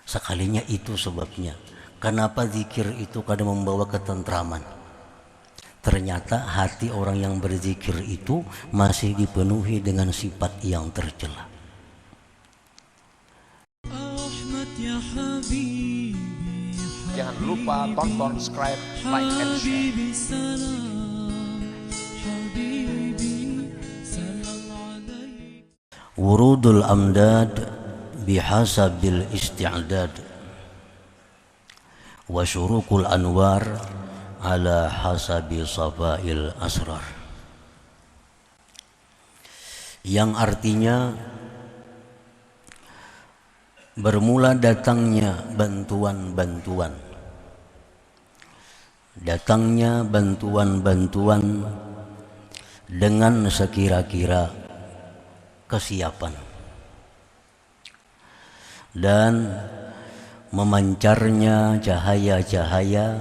Sekalinya itu sebabnya. Kenapa zikir itu kadang membawa ketentraman? Ternyata hati orang yang berzikir itu masih dipenuhi dengan sifat yang tercela. Jangan lupa tonton, subscribe, like, and share. Wurudul amdad bihasabil isti'dad wa syurukul anwar ala hasabi safail asrar, yang artinya bermula datangnya bantuan-bantuan, dengan sekira-kira kesiapan, dan memancarnya cahaya-cahaya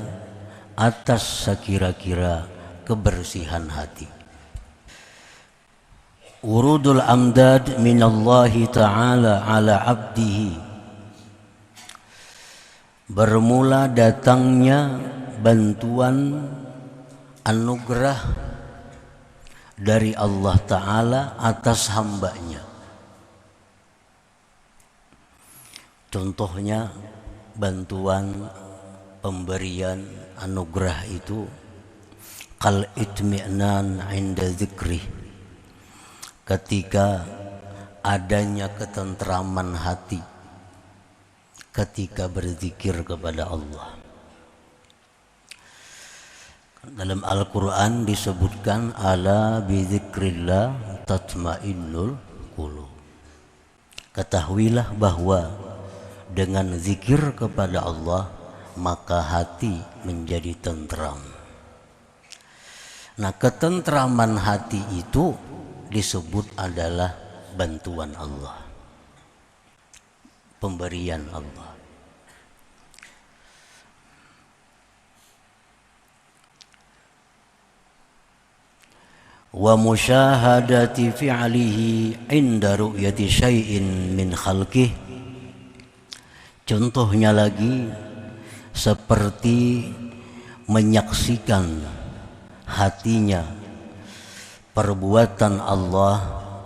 atas sekira-kira kebersihan hati. Urudul amdad minallahi ta'ala ala abdihi, bermula datangnya bantuan anugerah dari Allah Ta'ala atas hambanya. Contohnya bantuan pemberian anugerah itu kal itmi'nan inda zikrih, ketika adanya ketentraman hati ketika berzikir kepada Allah. Dalam Al-Quran disebutkan ala bizikrillah tatmainnul qulub. Ketahuilah bahwa dengan zikir kepada Allah maka hati menjadi tentram. Nah, ketentraman hati itu disebut adalah bantuan Allah, pemberian Allah. Wa musyahadati fi'lihi inda ru'yati syai'in min khalqih. Contohnya lagi seperti menyaksikan hatinya perbuatan Allah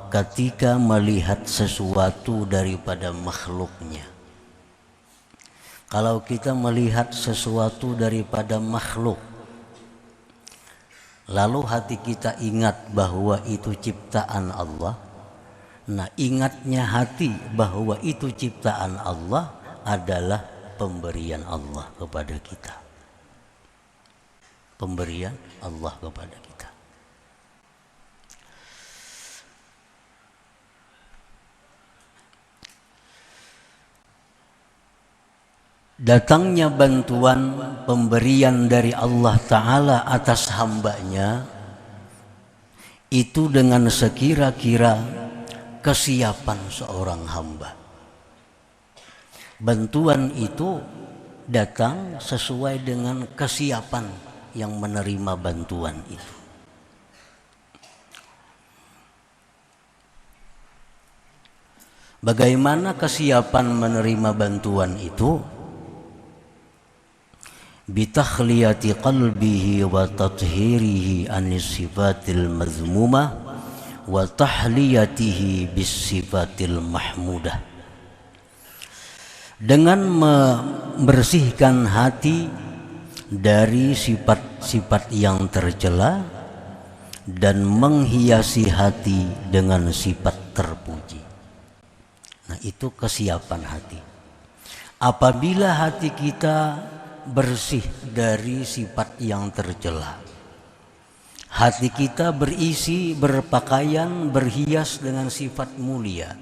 ketika melihat sesuatu daripada makhluknya. Kalau kita melihat sesuatu daripada makhluk, lalu hati kita ingat bahwa itu ciptaan Allah, nah ingatnya hati bahwa itu ciptaan Allah adalah pemberian Allah kepada kita. Pemberian Allah kepada kita. Datangnya bantuan pemberian dari Allah Ta'ala atas hambanya itu dengan sekira-kira kesiapan seorang hamba. Bantuan itu datang sesuai dengan kesiapan yang menerima bantuan itu. Bagaimana kesiapan menerima bantuan itu? Bitakhliyati qalbihi wa tathhirihi anis sifatil mazmumah wa tahliyatihi bis sifatil mahmudah. Dengan membersihkan hati dari sifat-sifat yang tercela dan menghiasi hati dengan sifat terpuji. Nah, itu kesiapan hati. Apabila hati kita bersih dari sifat yang tercela, hati kita berisi, berpakaian, berhias dengan sifat mulia,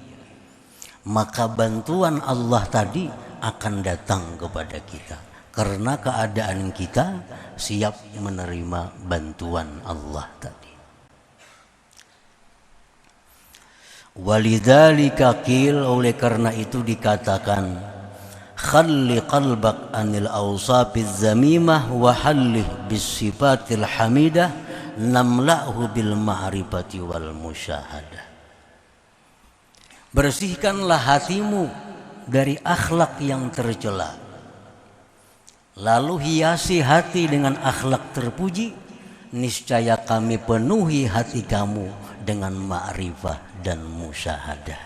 maka bantuan Allah tadi akan datang kepada kita karena keadaan kita siap menerima bantuan Allah tadi. Walidzalika qil, oleh karena itu dikatakan khalli qalbak anil awsafiz zamimah wa hallih bis sifatil hamidah namla'hu bil ma'rifati wal musyahadah. Bersihkanlah hatimu dari akhlak yang tercela. Lalu hiasi hati dengan akhlak terpuji, niscaya kami penuhi hati kamu dengan ma'rifah dan musyahadah.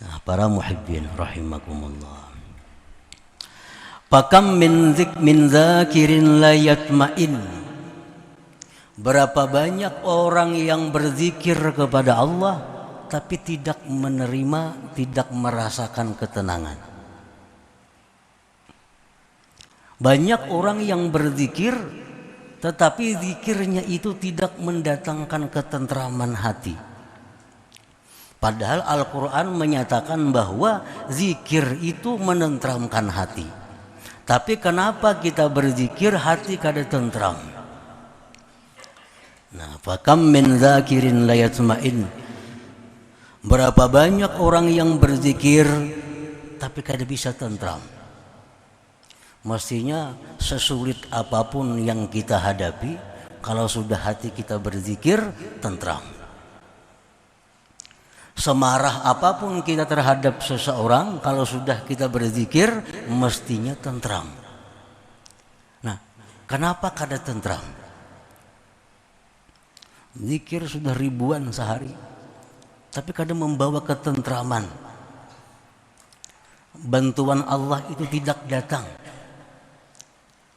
Nah, para muhibbin rahimakumullah. Pakam min zakirin la yatma'in. Berapa banyak orang yang berzikir kepada Allah tapi tidak menerima, tidak merasakan ketenangan. Banyak orang yang berzikir tetapi zikirnya itu tidak mendatangkan ketentraman hati. Padahal Al-Quran menyatakan bahwa zikir itu menenteramkan hati. Tapi kenapa kita berzikir hati kada tentram? Nah, fakam min zakirin la yatma'in. Berapa banyak orang yang berzikir tapi kada bisa tentram. Mestinya sesulit apapun yang kita hadapi, kalau sudah hati kita berzikir, tentram. Semarah apapun kita terhadap seseorang, kalau sudah kita berzikir, mestinya tentram. Nah, kenapa kada tentram? Zikir sudah ribuan sehari, tapi kada membawa ketentraman. Bantuan Allah itu tidak datang.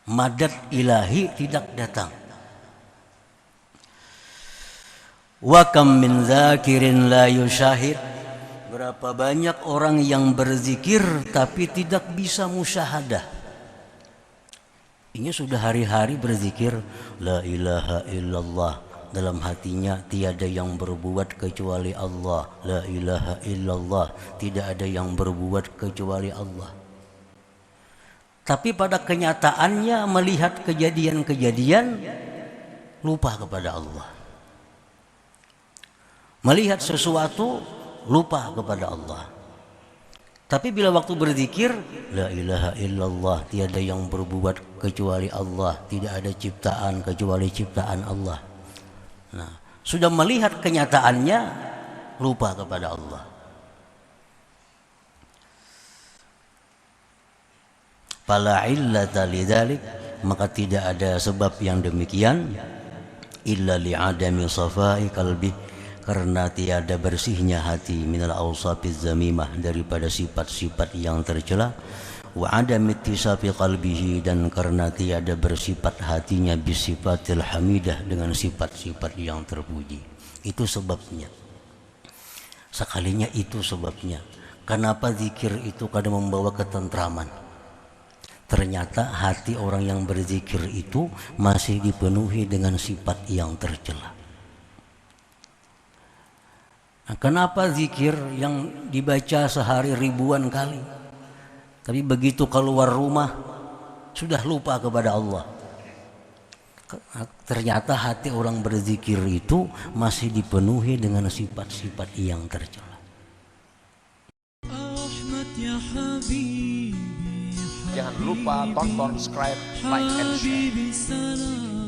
Madad ilahi tidak datang. Wa kam min zakirin la yusyahid. Berapa banyak orang yang berzikir tapi tidak bisa musyahadah. Ini sudah hari-hari berzikir la ilaha illallah, dalam hatinya tiada yang berbuat kecuali Allah. La ilaha illallah, tidak ada yang berbuat kecuali Allah. Tapi pada kenyataannya melihat kejadian-kejadian lupa kepada Allah. Melihat sesuatu lupa kepada Allah. Tapi bila waktu berzikir, la ilaha illallah, tiada yang berbuat kecuali Allah, tidak ada ciptaan kecuali ciptaan Allah. Nah, sudah melihat kenyataannya lupa kepada Allah. Fala illata lidzalik, maka tidak ada sebab yang demikian illa li'adami safai qalbi, karena tiada bersihnya hati minal awsafiz zamimah, daripada sifat-sifat yang tercela, wa adam ittisafi qalbihi, dan karena tiada bersifat hatinya bisifatil hamidah, dengan sifat-sifat yang terpuji. Itu sebabnya. Sekalinya itu sebabnya kenapa zikir itu kadang membawa ketentraman. Ternyata hati orang yang berzikir itu masih dipenuhi dengan sifat yang tercela. Nah, kenapa zikir yang dibaca sehari ribuan kali, tapi begitu keluar rumah sudah lupa kepada Allah? Ternyata hati orang berzikir itu masih dipenuhi dengan sifat-sifat yang tercela. Jangan lupa tonton, subscribe, like, and share.